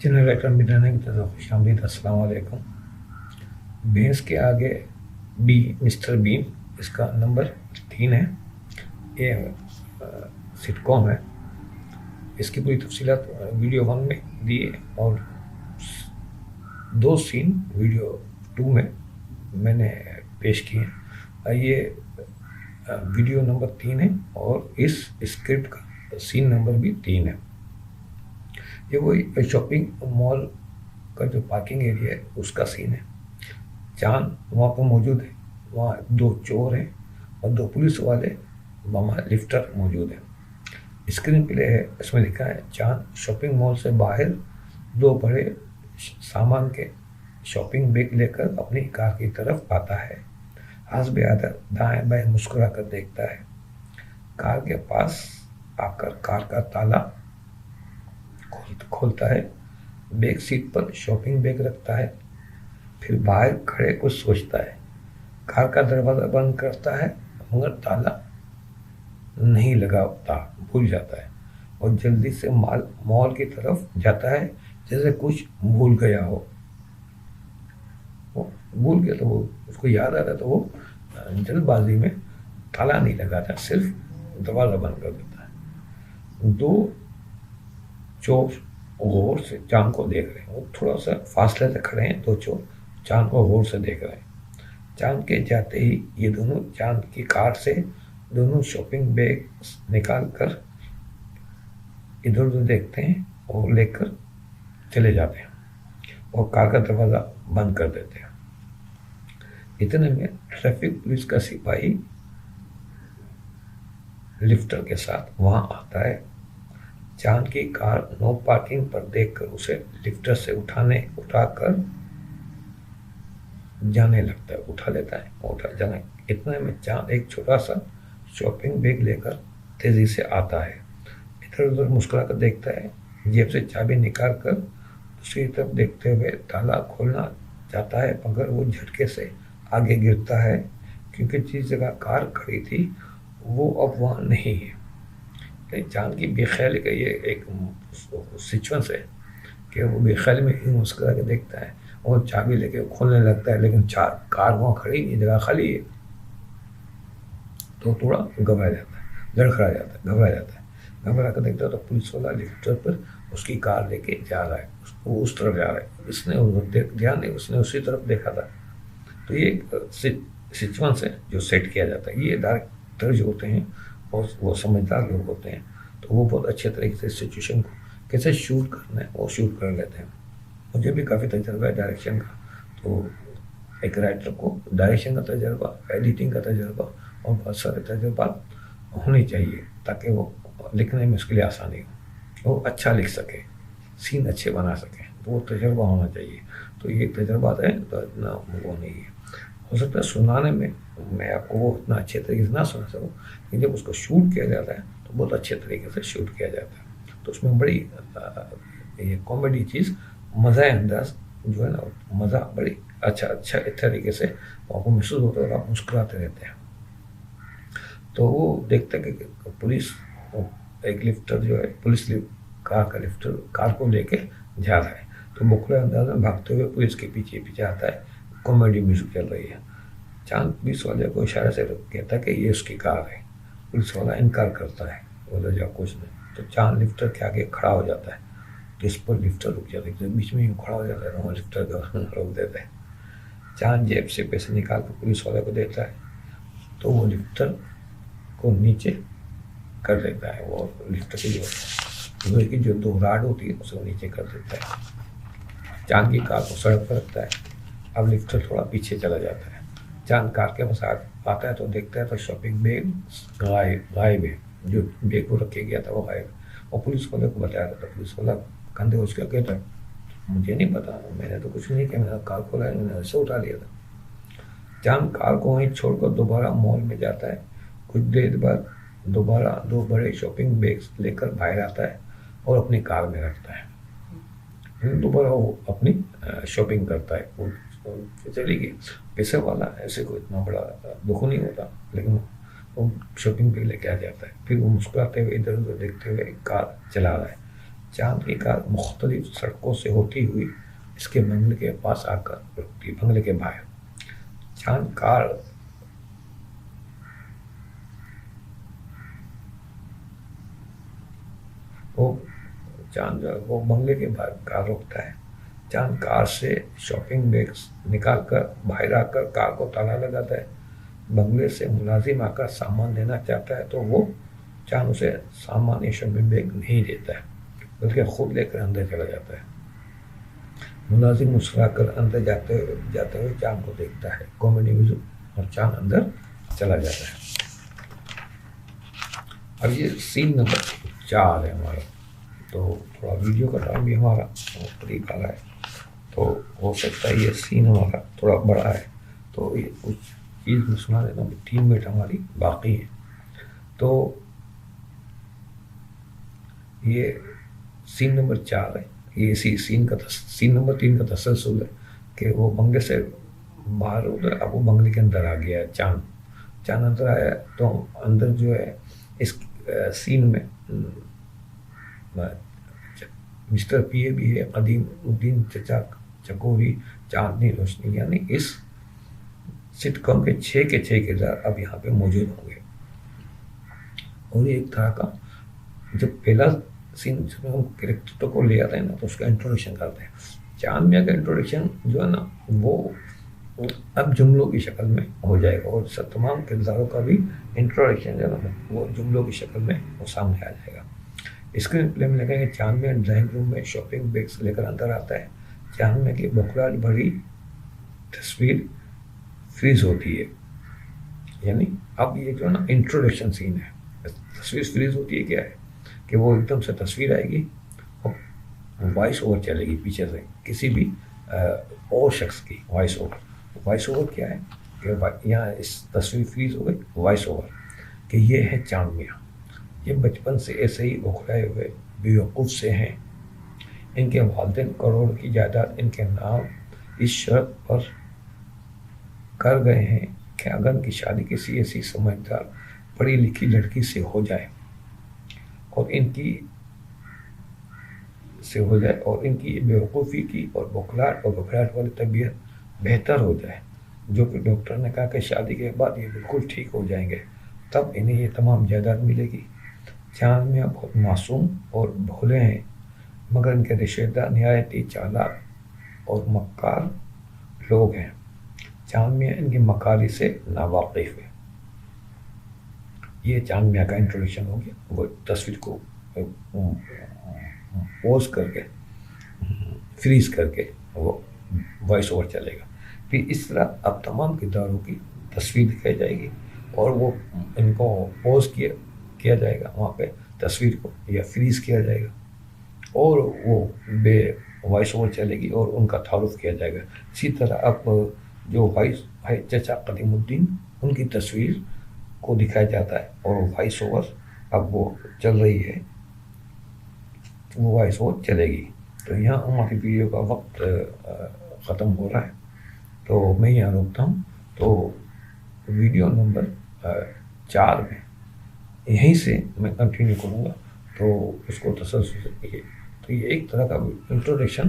Channel writer मिलाने की तरफ खुश आमदीद। अस्सलाम वालेकुम। भैंस के आगे बी मिस्टर बीन, इसका नंबर 3 है। ये सिटकॉम है। इसकी पूरी तफसीलात वीडियो 1 में दी है और 2 सीन वीडियो 2 में मैंने पेश किए हैं। ये वीडियो नंबर 3 है और इस स्क्रिप्ट का सीन नंबर भी 3 है। ये वही शॉपिंग मॉल का जो पार्किंग एरिया है उसका सीन है। चांद वहाँ पर मौजूद है, वहाँ 2 चोर हैं और 2 पुलिस वाले, वहाँ लिफ्टर मौजूद है। स्क्रीन प्ले है, इसमें लिखा है चांद शॉपिंग मॉल से बाहर 2 बड़े सामान के शॉपिंग बैग लेकर अपनी कार की तरफ आता है। हस्बे आदर दाएं बाएं मुस्कुरा कर देखता है। कार के पास आकर कार का ताला खोलता है, बैक सीट पर शॉपिंग बैग रखता है, फिर बाहर खड़े कुछ सोचता है। कार का दरवाज़ा बंद करता है मगर ताला नहीं लगाता, भूल जाता है और जल्दी से मॉल की तरफ जाता है जैसे कुछ भूल गया हो। वो भूल गया तो वो उसको याद आ रहा तो वो जल्दबाजी में ताला नहीं लगाता, सिर्फ दरवाज़ा बंद कर देता है। 2 चोर गौर से चांद को देख रहे हैं। वो थोड़ा सा फासले से खड़े हैं। 2 चोर चांद को गौर से देख रहे हैं। चांद के जाते ही ये दोनों चांद की कार से दोनों शॉपिंग बैग निकाल कर इधर उधर देखते हैं और लेकर चले जाते हैं और कार का दरवाज़ा बंद कर देते हैं। इतने में ट्रैफिक पुलिस का सिपाही लिफ्टर के साथ वहाँ आता है। चांद की कार नो पार्किंग पर देखकर उसे लिफ्टर से उठाकर जाने लगता है, उठा लेता है, उठा जाने। इतने में चांद एक छोटा सा शॉपिंग बैग लेकर तेजी से आता है। इधर उधर मुस्कुरा कर देखता है, जेब से चाबी निकाल कर दूसरी तरफ देखते हुए ताला खोलना चाहता है मगर वो झटके से आगे गिरता है क्योंकि जिस जगह कार खड़ी थी वो अब वहाँ नहीं है। चांद की बेख्याली का ये एक सिचुएंस है कि वो बेख्याली में ही मुस्कुरा के देखता है और चाबी लेके खोलने लगता है, लेकिन कार वहाँ खड़ी नहीं, जगह खाली है। तो थोड़ा घबरा जाता है, लड़खड़ा जाता है, घबरा जाता है। घबरा कर देखता है तो पुलिस वाला लिफ्टर पर उसकी कार लेके जा रहा है, उसको उस तरफ जा रहा है। इसने उधर ध्यान नहीं, उसने उसी तरफ देखा था। तो ये एक सिचुएंस है जो सेट किया जाता है। ये डायरेक्टर जो होते हैं और वो समझदार लोग होते हैं तो वो बहुत अच्छे तरीके से सिचुएशन को कैसे शूट करना है वो शूट कर लेते हैं। मुझे भी काफ़ी तजर्बा है डायरेक्शन का, तो एक राइटर को डायरेक्शन का तजर्बा, एडिटिंग का तजर्बा और बहुत सारे तजर्बा होने चाहिए ताकि वो लिखने में उसके लिए आसानी हो, वो अच्छा लिख सके, सीन अच्छे बना सके, तो वो तजर्बा होना चाहिए। तो ये तजर्बा है तो इतना वो नहीं है। हो सकता है सुनाने में मैं आपको वो इतना अच्छे तरीके से ना सुना सकूँ, लेकिन जब उसको शूट किया जाता है तो बहुत अच्छे तरीके से शूट किया जाता है। तो उसमें बड़ी ये कॉमेडी चीज़, मज़ा अंदाज जो है ना, मज़ा बड़ी अच्छा तरीके से आपको महसूस होता है और आप मुस्कुराते रहते हैं। तो वो देखते हैं कि पुलिस एक लिफ्टर जो है, पुलिस कार का लिफ्टर कार को लेके जा रहा है, तो मुखले अंदाज में भागते हुए पुलिस के पीछे पीछे आता है। कॉमेडी म्यूजिक चल रही है। चांद पुलिस वाले को इशारे से कहता है कि ये उसकी कार है। पुलिस वाला इनकार करता है, बोला जा कुछ नहीं। तो चांद लिफ्टर के आगे खड़ा हो जाता है, तो इस पर लिफ्टर रुक जाता है, तो बीच में ही खड़ा हो जाता है, लिफ्टर को रोक देता है। चांद जेब से पैसे निकाल कर पुलिस वाले को देता है तो वो लिफ्टर को नीचे कर देता है। वो लिफ्टर की लोहे की जो 2 राड होती है उसको नीचे कर देता है। चांद की कार को सड़क पर रखता है। अब लिफ्टर थोड़ा पीछे चला जाता है। चांद कार के पास आता है तो देखता है तो शॉपिंग बैग गायब है, जो बैग को रखे गया था वो गायब है। और पुलिस वाले को बताया था, तो पुलिस वाला कंधे उसका कहता है मुझे नहीं पता, मैंने तो कुछ नहीं किया, मैंने कार खोला है, मैंने ऐसे उठा लिया था। चांद कार को वहीं छोड़कर दोबारा मॉल में जाता है। कुछ देर बाद दोबारा 2 बड़े शॉपिंग बैग्स लेकर बाहर आता है और अपनी कार में रखता है। दोबारा वो अपनी शॉपिंग करता है, वो चली गई। पैसे वाला ऐसे कोई इतना बड़ा दुख नहीं होता, लेकिन वो शॉपिंग पे लेके आ जाता है। फिर वो मुस्कुराते हुए इधर उधर देखते हुए कार चला रहा है। چاند کی کار مختلف سڑکوں سے ہوتی ہوئی اس کے بنگلے کے پاس آ کر رکتی، بنگلے کے باہر۔ چاند کار وہ بنگلے کے باہر کار روکتا ہے۔ چاند کار سے شاپنگ بیگز نکال کر باہر آ کر کار کو تالا لگاتا ہے۔ بنگلے سے ملازم آ کر سامان لینا چاہتا ہے تو وہ چاند اسے سامان یا شاپنگ بیگ نہیں دیتا ہے، بلکہ خود لے کر اندر چلا جاتا ہے۔ ملازم مسکرا کر اندر جاتے ہوئے چاند کو دیکھتا ہے، کامیڈی میوزک، اور چاند اندر چلا جاتا ہے۔ اب یہ سین نمبر 4 ہے ہمارا۔ تو تھوڑا ویڈیو کا ٹائم بھی ہمارا قریب آ رہا ہے، تو ہو سکتا ہے یہ سین ہمارا تھوڑا بڑا ہے، تو یہ کچھ چیز میں سنا دیتا ہوں، 3 منٹ ہماری باقی ہیں۔ تو یہ سین نمبر 4 ہے، یہ اسی سین نمبر 3 کا تسلسل ہے کہ وہ بنگلے سے باہر اترا، اب وہ بنگلے کے اندر آ گیا ہے۔ چاند اندر آیا تو اندر جو ہے اس سین میں مسٹر پی اے بھی ہے، قدیم الدین چچا چکوری، چاندنی روشنی، یعنی اس سٹ کام کے 6 کے 6 کردار اب یہاں پہ موجود ہوں گے۔ اور یہ ایک طرح کا جب پہلا سین جب ہم کریکٹر کو لے آتے ہیں نا تو اس کا انٹروڈکشن کرتے ہیں۔ چاند میاں کا انٹروڈکشن جو ہے نا وہ اب جملوں کی شکل میں ہو جائے گا، اور تمام کرداروں کا بھی انٹروڈکشن جو ہے نا وہ جملوں کی شکل میں وہ سامنے آ جائے گا۔ اسکرین پلے میں لگیں گے چاند میاں ڈرائنگ روم میں شاپنگ بیگس لے کر اندر آتا ہے۔ چاند میاں کی بکھراہٹ بھری تصویر فریز ہوتی ہے، یعنی اب یہ جو ہے نا انٹروڈکشن سین ہے۔ تصویر فریز ہوتی ہے کیا ہے کہ وہ ایک دم سے تصویر آئے گی اور وائس اوور چلے گی پیچھے سے کسی بھی اور شخص کی وائس اوور کیا ہے کہ یہاں اس تصویر فریز ہو گئی، وائس اوور کہ یہ ہے چاند میاں، یہ بچپن سے ایسے ہی اکھڑائے ہوئے بیوقوف سے ہیں، ان کے والدین کروڑ کی جائیداد ان کے نام اس شرط پر کر گئے ہیں کہ اگر ان کی شادی کسی ایسی سمجھدار پڑھی لکھی لڑکی سے ہو جائے اور ان کی بیوقوفی کی اور بکھراہٹ والی طبیعت بہتر ہو جائے، جو کہ ڈاکٹر نے کہا کہ شادی کے بعد یہ بالکل ٹھیک ہو جائیں گے، تب انہیں یہ تمام جائیداد ملے گی۔ چاند میاں بہت معصوم اور بھولے ہیں، مگر ان کے رشتہ دار نہایت ہی چالاک اور مکار لوگ ہیں۔ چاند میاں ان کی مکاری سے ناواقف ہے۔ یہ چاند میاں کا انٹروڈکشن ہو گیا، وہ تصویر کو پوز کر کے فریز کر کے وہ وائس اوور چلے گا۔ پھر اس طرح اب تمام کرداروں کی تصویر دکھائی جائے گی اور وہ ان کو پوز کیا جائے گا وہاں پہ تصویر کو، یا فریز کیا جائے گا، اور وہ وائس اوور چلے گی اور ان کا تعارف کیا جائے گا۔ اسی طرح اب جو چچا قدیم الدین ان کی تصویر کو دکھایا جاتا ہے اور وائس اوور اب وہ چل رہی ہے، وہ وائس اوور چلے گی۔ تو یہاں ہماری ویڈیو کا وقت ختم ہو رہا ہے، تو میں یہاں روکتا ہوں۔ تو ویڈیو نمبر 4 میں یہیں سے میں کنٹینیو کروں گا، تو اس کو تسلسل سے کیجیے۔ تو یہ ایک طرح کا انٹروڈکشن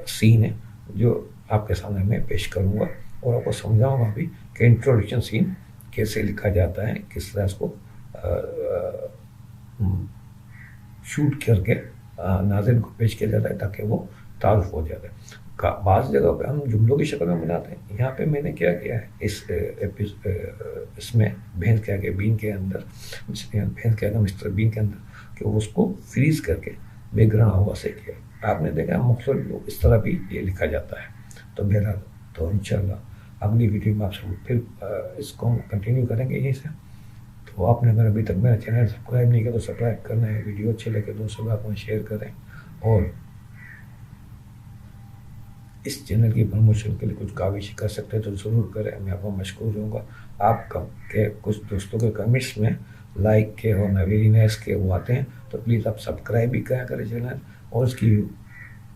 سین ہے جو آپ کے سامنے میں پیش کروں گا، اور آپ کو سمجھاؤں گا بھی کہ انٹروڈکشن سین کیسے لکھا جاتا ہے، کس طرح اس کو شوٹ کر کے ناظرین کو پیش کیا جاتا ہے تاکہ وہ تعارف ہو جاتا ہے۔ بعض جگہ پہ ہم جملوں کی شکل میں بناتے ہیں، یہاں پہ میں نے کیا کیا ہے اس میں بھینس کیا کہ بین کے اندر بھینس کیا کہ مسٹر بین کے اندر کہ اس کو فریز کر کے بیک گراؤنڈ ہوا سے کیا۔ آپ نے دیکھا مختلف لوگ اس طرح بھی یہ لکھا جاتا ہے۔ تو بہرحال تو انشاءاللہ اگلی ویڈیو میں آپ سے پھر اس کو ہم کنٹینیو کریں گے یہیں سے۔ تو آپ نے اگر ابھی تک میرا چینل سبسکرائب نہیں کیا تو سبسکرائب کرنا ہے، ویڈیو اچھے لگے دوستوں آپ کو شیئر کریں، اور اس چینل کی پروموشن کے لیے کچھ کاوش کر سکتے ہیں تو ضرور کریں، میں آپ کو مشکور رہوں گا۔ آپ کے کچھ دوستوں کے کمنٹس میں لائک کے اور ویری کے وہ آتے ہیں، تو پلیز آپ سبسکرائب بھی کریں چینل، اور اس کی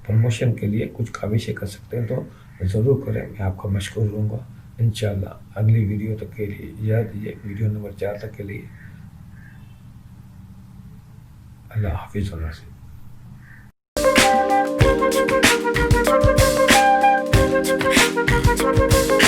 پروموشن کے لیے کچھ کاوشیں کر سکتے ہیں تو ضرور کریں، میں آپ کا مشکور رہوں گا۔ انشاءاللہ اگلی ویڈیو تک کے لیے اجازت دیجیے، ویڈیو نمبر 4 تک کے لیے اللہ حافظ و ناصر۔ Thank you.